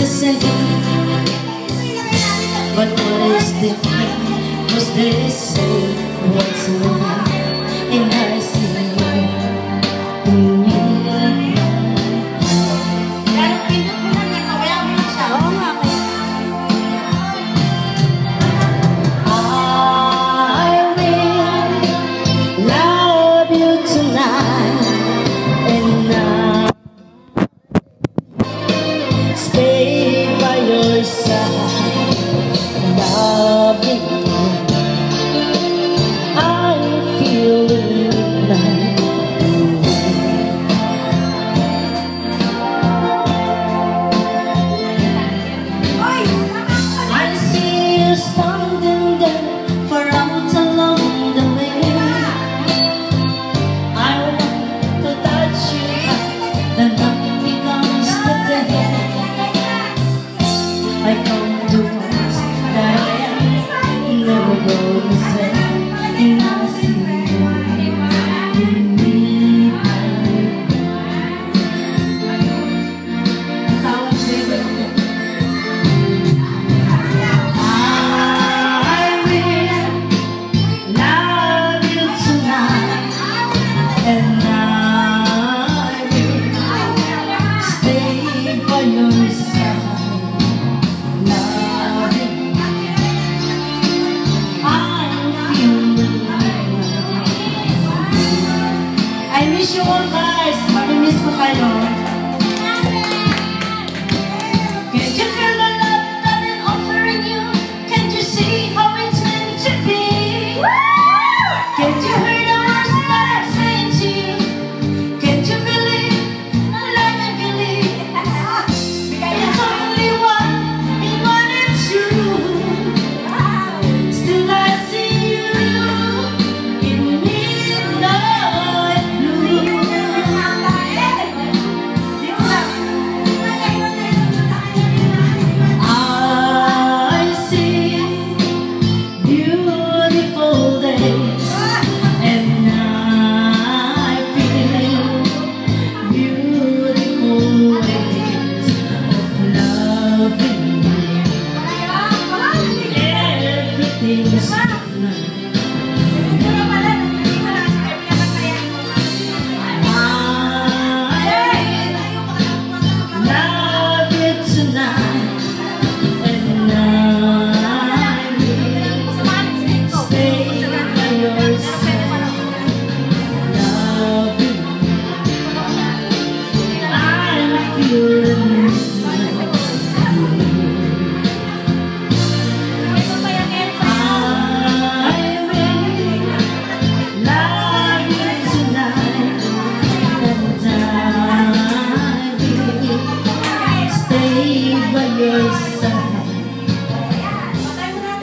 the same. But what is different? 'Cause they say what's wrong, and I see you in me. I come to once that I am never gonna say, and I see you in me. I will love you tonight, and I will stay by your side. I miss you all guys. Mami-miss ko kayo. Can't you feel the love that I'm offering you? Can't you see how it's meant to be? Can't you hear the words that I'm saying to you? Can't you believe like I believe? It's only one and one and two. Still I see you in midnight blue. I see beautiful days, and I feel beautiful ways of loving you. Everything's different. Love you tonight, and I will stay by your side. Love you, I'm feeling by your side.